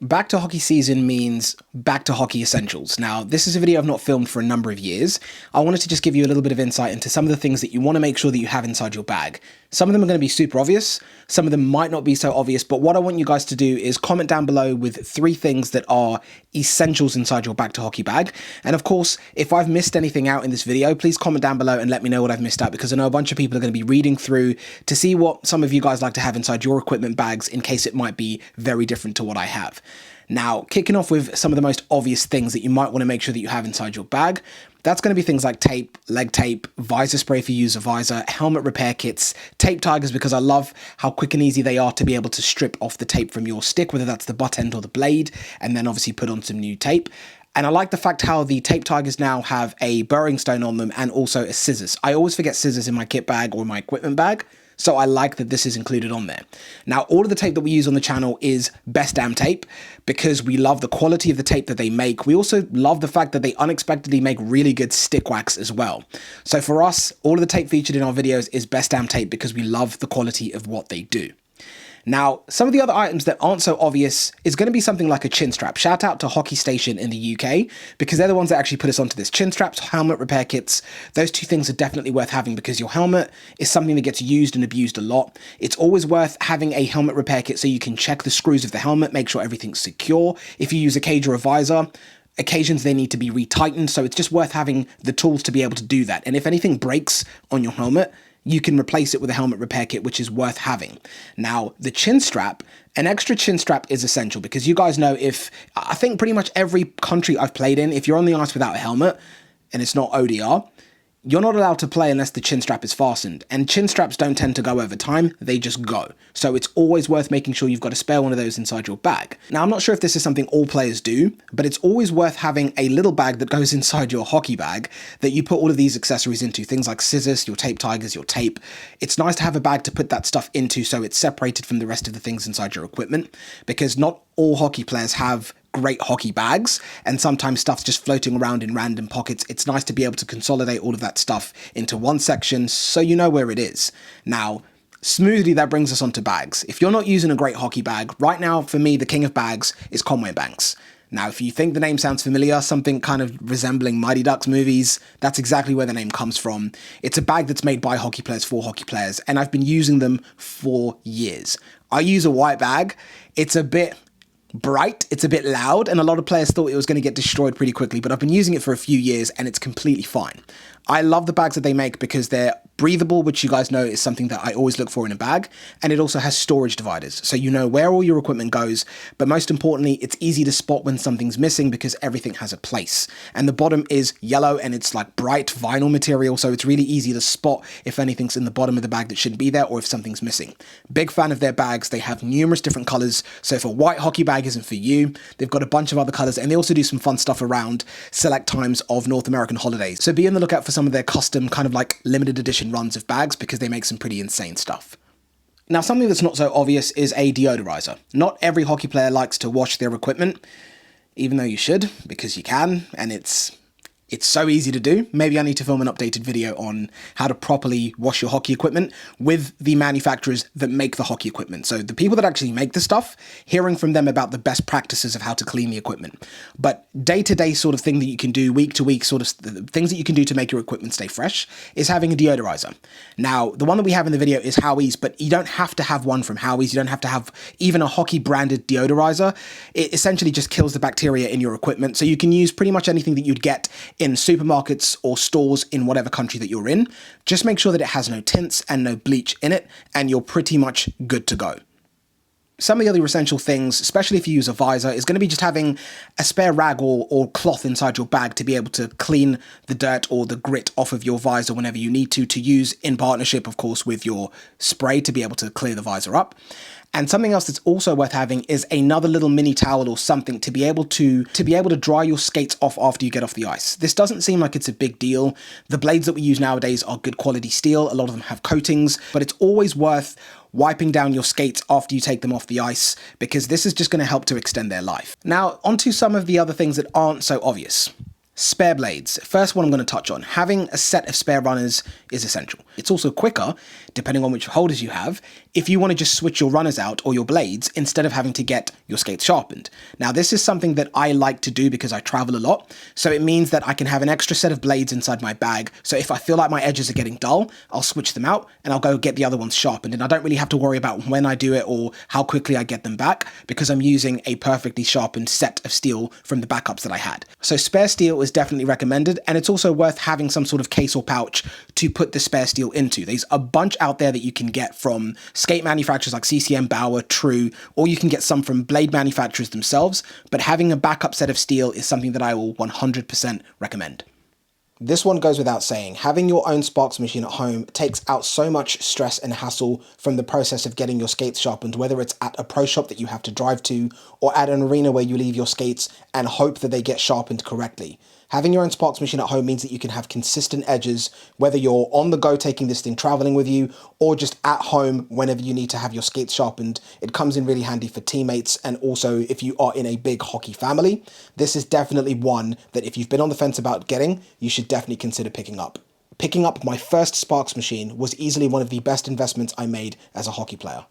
Back to hockey season means back to hockey essentials. Now, this is a video I've not filmed for a number of years. I wanted to just give you a little bit of insight into some of the things that you want to make sure that you have inside your bag. Some of them are going to be super obvious. Some of them might not be so obvious, but what I want you guys to do is comment down below with 3 things that are essentials inside your back to hockey bag. And of course, if I've missed anything out in this video, please comment down below and let me know what I've missed out, because I know a bunch of people are going to be reading through to see what some of you guys like to have inside your equipment bags in case it might be very different to what I have. Now, kicking off with some of the most obvious things that you might want to make sure that you have inside your bag, that's going to be things like tape, leg tape, visor spray if you use a visor, helmet repair kits, tape tigers, because I love how quick and easy they are to be able to strip off the tape from your stick, whether that's the butt end or the blade, and then obviously put on some new tape. And I like the fact how the tape tigers now have a burring stone on them and also a scissors. I always forget scissors in my kit bag or my equipment bag, so I like that this is included on there. Now, all of the tape that we use on the channel is best damn tape because we love the quality of the tape that they make. We also love the fact that they unexpectedly make really good stick wax as well. So for us, all of the tape featured in our videos is best damn tape because we love the quality of what they do. Now, some of the other items that aren't so obvious is going to be something like a chin strap. Shout out to Hockey Station in the UK, because they're the ones that actually put us onto this. Chin straps, helmet repair kits, those 2 things are definitely worth having because your helmet is something that gets used and abused a lot. It's always worth having a helmet repair kit so you can check the screws of the helmet, make sure everything's secure. If you use a cage or a visor, occasions they need to be retightened, so it's just worth having the tools to be able to do that. And if anything breaks on your helmet, you can replace it with a helmet repair kit, which is worth having. Now, the chin strap, an extra chin strap is essential because you guys know, I think pretty much every country I've played in, if you're on the ice without a helmet and it's not ODR, you're not allowed to play unless the chin strap is fastened, and chin straps don't tend to go over time, they just go. So it's always worth making sure you've got a spare one of those inside your bag. Now, I'm not sure if this is something all players do, but it's always worth having a little bag that goes inside your hockey bag that you put all of these accessories into, things like scissors, your tape tigers, your tape. It's nice to have a bag to put that stuff into so it's separated from the rest of the things inside your equipment, because not all hockey players have great hockey bags, and sometimes stuff's just floating around in random pockets. It's nice to be able to consolidate all of that stuff into one section so you know where it is. Now, smoothly that brings us onto bags. If you're not using a great hockey bag, right now for me the king of bags is Conway Banks. Now, if you think the name sounds familiar, something kind of resembling Mighty Ducks movies, that's exactly where the name comes from. It's a bag that's made by hockey players for hockey players, and I've been using them for years. I use a white bag. It's a bit bright, it's a bit loud, and a lot of players thought it was going to get destroyed pretty quickly, but I've been using it for a few years and it's completely fine. I love the bags that they make because they're breathable, which you guys know is something that I always look for in a bag, and it also has storage dividers, so you know where all your equipment goes, but most importantly, it's easy to spot when something's missing because everything has a place. And the bottom is yellow and it's like bright vinyl material, so it's really easy to spot if anything's in the bottom of the bag that shouldn't be there or if something's missing. Big fan of their bags. They have numerous different colors, so if a white hockey bag isn't for you, they've got a bunch of other colors, and they also do some fun stuff around select times of North American holidays, so be on the lookout for some of their custom kind of like limited edition runs of bags because they make some pretty insane stuff. Now, something that's not so obvious is a deodorizer. Not every hockey player likes to wash their equipment, even though you should, because you can, and it's so easy to do. Maybe I need to film an updated video on how to properly wash your hockey equipment with the manufacturers that make the hockey equipment. So the people that actually make the stuff, hearing from them about the best practices of how to clean the equipment. But day-to-day sort of thing that you can do, week-to-week sort of things that you can do to make your equipment stay fresh is having a deodorizer. Now, the one that we have in the video is Howie's, but you don't have to have one from Howie's. You don't have to have even a hockey branded deodorizer. It essentially just kills the bacteria in your equipment. So you can use pretty much anything that you'd get in supermarkets or stores in whatever country that you're in. Just make sure that it has no tints and no bleach in it, and you're pretty much good to go. Some of the other essential things, especially if you use a visor, is going to be just having a spare rag or cloth inside your bag to be able to clean the dirt or the grit off of your visor whenever you need to use in partnership, of course, with your spray to be able to clear the visor up. And something else that's also worth having is another little mini towel or something to be able to dry your skates off after you get off the ice. This doesn't seem like it's a big deal. The blades that we use nowadays are good quality steel. A lot of them have coatings, but it's always worth wiping down your skates after you take them off the ice, because this is just going to help to extend their life. Now, onto some of the other things that aren't so obvious. Spare blades. First one I'm going to touch on. Having a set of spare runners is essential. It's also quicker, depending on which holders you have, if you want to just switch your runners out or your blades instead of having to get your skates sharpened. Now, this is something that I like to do because I travel a lot, so it means that I can have an extra set of blades inside my bag, so if I feel like my edges are getting dull, I'll switch them out and I'll go get the other ones sharpened, and I don't really have to worry about when I do it or how quickly I get them back because I'm using a perfectly sharpened set of steel from the backups that I had. So spare steel is definitely recommended, and it's also worth having some sort of case or pouch to put the spare steel into. There's a bunch out there that you can get from skate manufacturers like CCM, Bauer, True, or you can get some from blade manufacturers themselves, but having a backup set of steel is something that I will 100% recommend. This one goes without saying. Having your own Sparx machine at home takes out so much stress and hassle from the process of getting your skates sharpened, whether it's at a pro shop that you have to drive to or at an arena where you leave your skates and hope that they get sharpened correctly. Having your own Sparx machine at home means that you can have consistent edges, whether you're on the go taking this thing traveling with you or just at home whenever you need to have your skates sharpened. It comes in really handy for teammates, and also if you are in a big hockey family. This is definitely one that if you've been on the fence about getting, you should definitely consider picking up. Picking up my first Sparx machine was easily one of the best investments I made as a hockey player.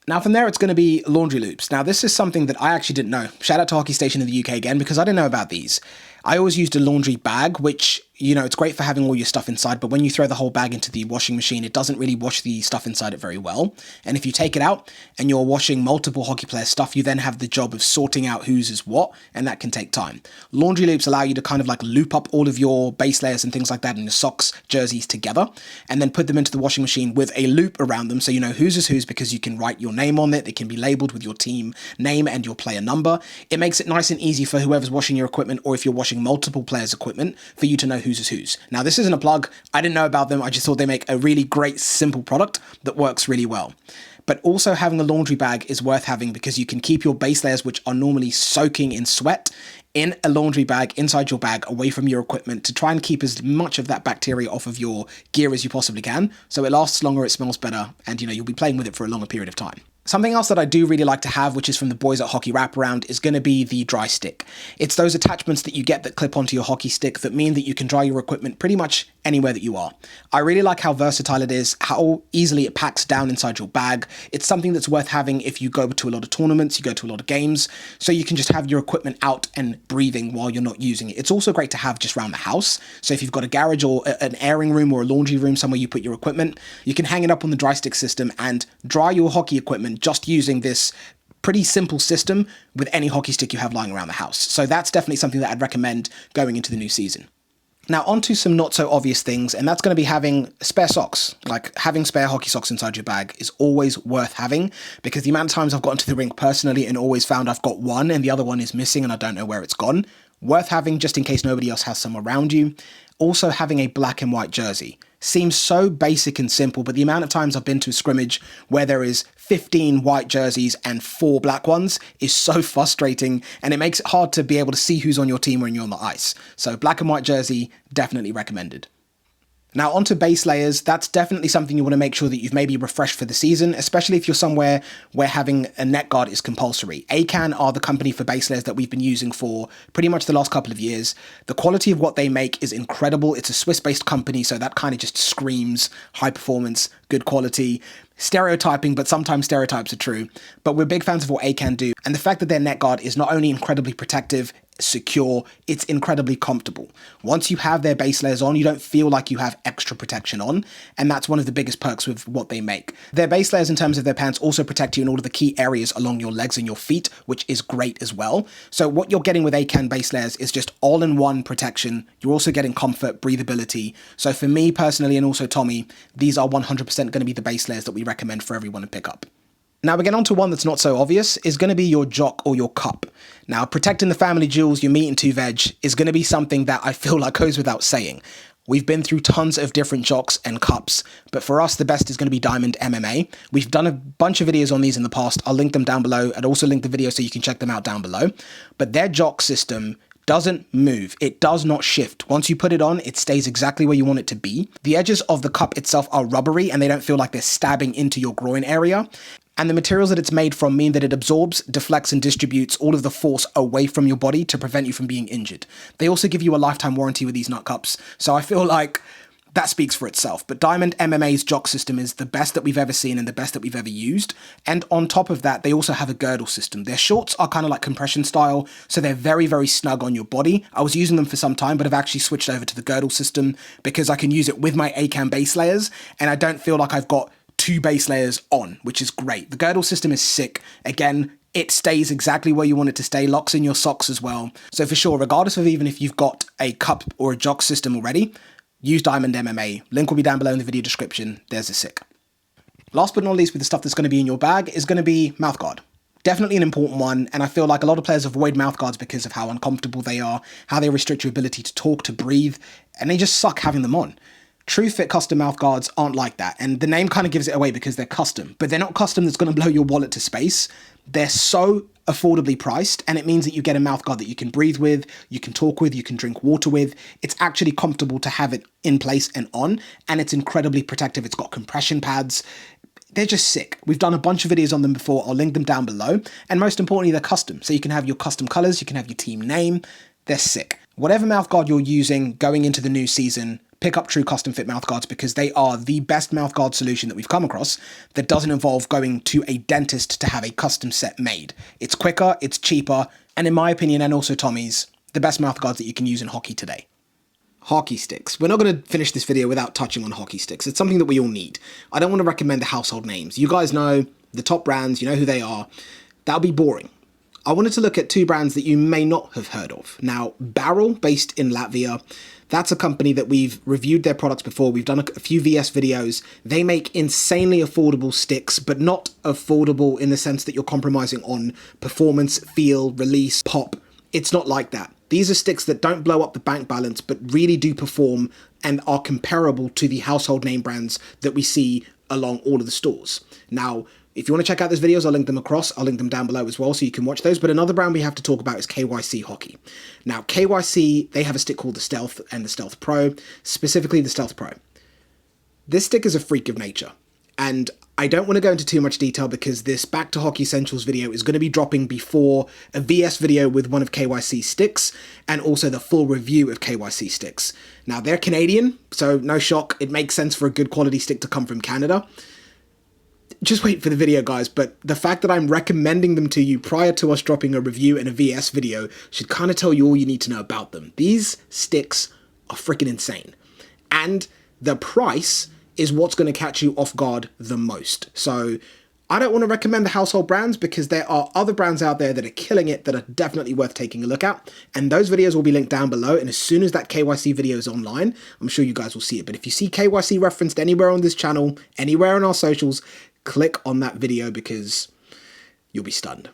Now from there, it's going to be laundry loops. Now this is something that I actually didn't know. Shout out to Hockey Station in the UK again, because I didn't know about these. I always used a laundry bag, which, you know, it's great for having all your stuff inside, but when you throw the whole bag into the washing machine, it doesn't really wash the stuff inside it very well. And if you take it out and you're washing multiple hockey players' stuff, you then have the job of sorting out whose is what, and that can take time. Laundry loops allow you to kind of like loop up all of your base layers and things like that in your socks, jerseys together, and then put them into the washing machine with a loop around them so you know whose is whose, because you can write your name on it. It can be labeled with your team name and your player number. It makes it nice and easy for whoever's washing your equipment, or if you're washing multiple players' equipment, for you to know whose is whose. Now, this isn't a plug. I didn't know about them. I just thought they make a really great, simple product that works really well. But also having a laundry bag is worth having because you can keep your base layers, which are normally soaking in sweat, in a laundry bag inside your bag away from your equipment to try and keep as much of that bacteria off of your gear as you possibly can. So it lasts longer, it smells better, and you know, you'll be playing with it for a longer period of time. Something else that I do really like to have, which is from the boys at Hockey Wraparound, is going to be the dry stick. It's those attachments that you get that clip onto your hockey stick that mean that you can dry your equipment pretty much anywhere that you are. I really like how versatile it is, how easily it packs down inside your bag. It's something that's worth having if you go to a lot of tournaments, you go to a lot of games, so you can just have your equipment out and breathing while you're not using it. It's also great to have just around the house. So if you've got a garage or an airing room or a laundry room somewhere you put your equipment, you can hang it up on the dry stick system and dry your hockey equipment just using this pretty simple system with any hockey stick you have lying around the house. So that's definitely something that I'd recommend going into the new season. Now onto some not so obvious things, and that's going to be having spare socks. Like having spare hockey socks inside your bag is always worth having, because the amount of times I've gotten to the rink personally and always found I've got one and the other one is missing and I don't know where it's gone. Worth having just in case nobody else has some around you. Also having a black and white jersey. Seems so basic and simple, but the amount of times I've been to a scrimmage where there is 15 white jerseys and 4 black ones is so frustrating, and it makes it hard to be able to see who's on your team when you're on the ice. So black and white jersey, definitely recommended. Now onto base layers, that's definitely something you want to make sure that you've maybe refreshed for the season, especially if you're somewhere where having a net guard is compulsory. Acan are the company for base layers that we've been using for pretty much the last couple of years. The quality of what they make is incredible. It's a Swiss-based company, so that kind of just screams high performance, good quality. Stereotyping, but sometimes stereotypes are true. But we're big fans of what Acan do, and the fact that their net guard is not only incredibly protective, secure, it's incredibly comfortable. Once you have their base layers on, you don't feel like you have extra protection on, and that's one of the biggest perks with what they make. Their base layers in terms of their pants also protect you in all of the key areas along your legs and your feet, which is great as well. So what you're getting with Acan base layers is just all-in-one protection. You're also getting comfort, breathability. So for me personally, and also Tommy, these are 100% going to be the base layers that we recommend for everyone to pick up. Now we get on to one that's not so obvious, is going to be your jock or your cup. Now protecting the family jewels, your meat and 2 veg, is going to be something that I feel like goes without saying. We've been through tons of different jocks and cups, but for us the best is going to be Diamond MMA. We've done a bunch of videos on these in the past. I'll link them down below. I'd also link the video so you can check them out down below. But their jock system doesn't move. It does not shift. Once you put it on, it stays exactly where you want it to be. The edges of the cup itself are rubbery and they don't feel like they're stabbing into your groin area. And the materials that it's made from mean that it absorbs, deflects, and distributes all of the force away from your body to prevent you from being injured. They also give you a lifetime warranty with these nut cups, so I feel like that speaks for itself. But Diamond MMA's jock system is the best that we've ever seen and the best that we've ever used. And on top of that, they also have a girdle system. Their shorts are kind of like compression style, so they're very, very snug on your body. I was using them for some time, but I've actually switched over to the girdle system because I can use it with my ACAM base layers, and I don't feel like I've got 2 base layers on, which is great. The girdle system is sick. Again, it stays exactly where you want it to stay, locks in your socks as well. So for sure, regardless of even if you've got a cup or a jock system already, use Diamond MMA. Link will be down below in the video description. There's a sick. Last but not least, with the stuff that's going to be in your bag is going to be mouthguard. Definitely an important one, and I feel like a lot of players avoid mouthguards because of how uncomfortable they are, how they restrict your ability to talk, to breathe, and they just suck having them on. True Fit custom mouthguards aren't like that, and the name kind of gives it away because they're custom, but they're not custom that's going to blow your wallet to space. They're so affordably priced, and it means that you get a mouthguard that you can breathe with, you can talk with, you can drink water with. It's actually comfortable to have it in place and on, and it's incredibly protective. It's got compression pads. They're just sick. We've done a bunch of videos on them before. I'll link them down below, and most importantly, they're custom. So you can have your custom colors, you can have your team name. They're sick. Whatever mouthguard you're using going into the new season, pick up True Custom Fit mouthguards because they are the best mouthguard solution that we've come across that doesn't involve going to a dentist to have a custom set made. It's quicker, it's cheaper, and in my opinion, and also Tommy's, the best mouthguards that you can use in hockey today. Hockey sticks. We're not going to finish this video without touching on hockey sticks. It's something that we all need. I don't want to recommend the household names. You guys know the top brands, you know who they are. That'll be boring. I wanted to look at 2 brands that you may not have heard of. Now, Apparel, based in Latvia, that's a company that we've reviewed their products before. We've done a few VS videos. They make insanely affordable sticks, but not affordable in the sense that you're compromising on performance, feel, release, pop. It's not like that. These are sticks that don't blow up the bank balance, but really do perform and are comparable to the household name brands that we see along all of the stores. Now, if you want to check out those videos, I'll link them across. I'll link them down below as well so you can watch those. But another brand we have to talk about is KYC Hockey. Now, KYC, they have a stick called the Stealth and the Stealth Pro, specifically the Stealth Pro. This stick is a freak of nature. And I don't want to go into too much detail because this Back to Hockey Essentials video is going to be dropping before a VS video with one of KYC sticks and also the full review of KYC sticks. Now, they're Canadian, so no shock. It makes sense for a good quality stick to come from Canada. Just wait for the video, guys, but the fact that I'm recommending them to you prior to us dropping a review and a VS video should kind of tell you all you need to know about them. These sticks are freaking insane. And the price is what's going to catch you off guard the most. So I don't want to recommend the household brands because there are other brands out there that are killing it that are definitely worth taking a look at. And those videos will be linked down below. And as soon as that KYC video is online, I'm sure you guys will see it. But if you see KYC referenced anywhere on this channel, anywhere on our socials, click on that video because you'll be stunned.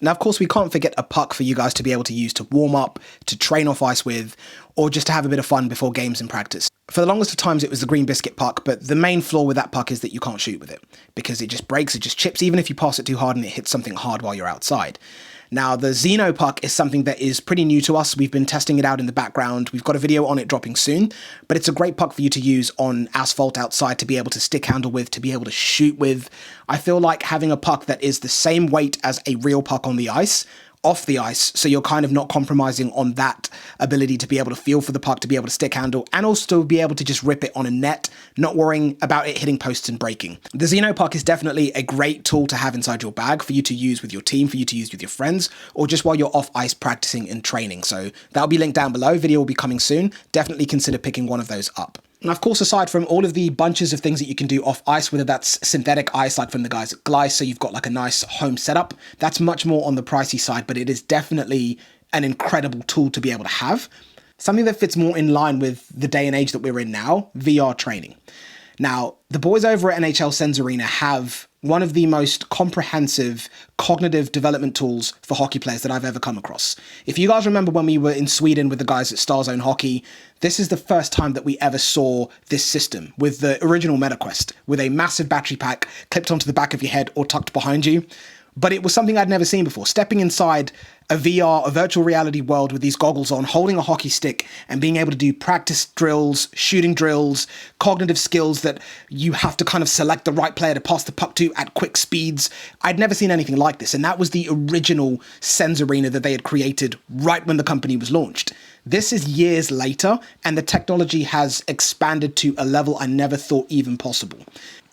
Now, of course, we can't forget a puck for you guys to be able to use to warm up, to train off ice with, or just to have a bit of fun before games and practice. For the longest of times, it was the green biscuit puck, but the main flaw with that puck is that you can't shoot with it because it just breaks, it just chips, even if you pass it too hard and it hits something hard while you're outside. Now, the Xeno puck is something that is pretty new to us. We've been testing it out in the background. We've got a video on it dropping soon, but it's a great puck for you to use on asphalt outside to be able to stick handle with, to be able to shoot with. I feel like having a puck that is the same weight as a real puck on the ice, off the ice, so you're kind of not compromising on that ability to be able to feel for the puck, to be able to stick handle, and also be able to just rip it on a net, not worrying about it hitting posts and breaking. The Xeno puck is definitely a great tool to have inside your bag for you to use with your team, for you to use with your friends, or just while you're off ice practicing and training. So that'll be linked down below. Video will be coming soon. Definitely consider picking one of those up. And of course, aside from all of the bunches of things that you can do off ice, whether that's synthetic ice like from the guys at Glice, so you've got like a nice home setup, that's much more on the pricey side, but it is definitely an incredible tool to be able to have. Something that fits more in line with the day and age that we're in now, VR training. Now, the boys over at NHL Sens Arena have one of the most comprehensive cognitive development tools for hockey players that I've ever come across. If you guys remember when we were in Sweden with the guys at Starzone Hockey, this is the first time that we ever saw this system with the original MetaQuest, with a massive battery pack clipped onto the back of your head or tucked behind you. but it was something I'd never seen before. Stepping inside a VR, a virtual reality world with these goggles on, holding a hockey stick and being able to do practice drills, shooting drills, cognitive skills that you have to kind of select the right player to pass the puck to at quick speeds. I'd never seen anything like this. And that was the original Sense Arena that they had created right when the company was launched. This is years later, and the technology has expanded to a level I never thought even possible.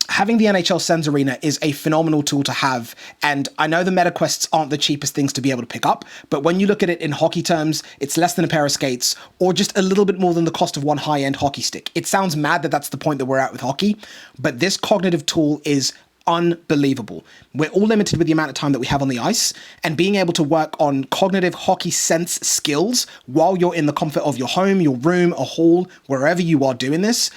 Having the NHL Sense Arena is a phenomenal tool to have, and I know the MetaQuests aren't the cheapest things to be able to pick up, but when you look at it in hockey terms, it's less than a pair of skates, or just a little bit more than the cost of one high-end hockey stick. It sounds mad that that's the point that we're at with hockey, but this cognitive tool is unbelievable. We're all limited with the amount of time that we have on the ice, and being able to work on cognitive hockey sense skills while you're in the comfort of your home, your room, a hall, wherever you are doing this,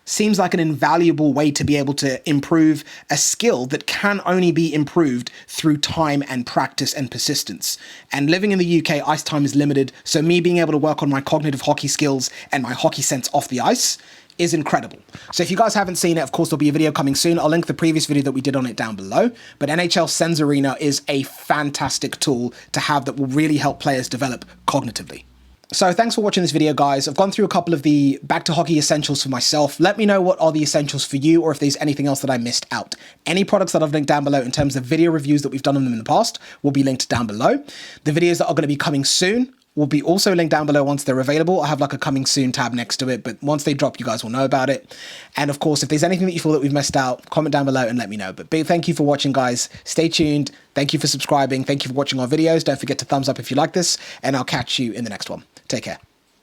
seems like an invaluable way to be able to improve a skill that can only be improved through time and practice and persistence. And living in the UK, ice time is limited, so me being able to work on my cognitive hockey skills and my hockey sense off the ice is incredible. So if you guys haven't seen it, of course, there'll be a video coming soon. I'll link the previous video that we did on it down below. But NHL Sense Arena is a fantastic tool to have that will really help players develop cognitively. So thanks for watching this video, guys. I've gone through a couple of the back to hockey essentials for myself. Let me know what are the essentials for you, or if there's anything else that I missed out. Any products that I've linked down below in terms of video reviews that we've done on them in the past will be linked down below. The videos that are going to be coming soon will be also linked down below once they're available. I have like a coming soon tab next to it, but once they drop, you guys will know about it. And of course, if there's anything that you feel that we've missed out, comment down below and let me know. But big thank you for watching, guys. Stay tuned. Thank you for subscribing. Thank you for watching our videos. Don't forget to thumbs up if you like this, and I'll catch you in the next one. Take care.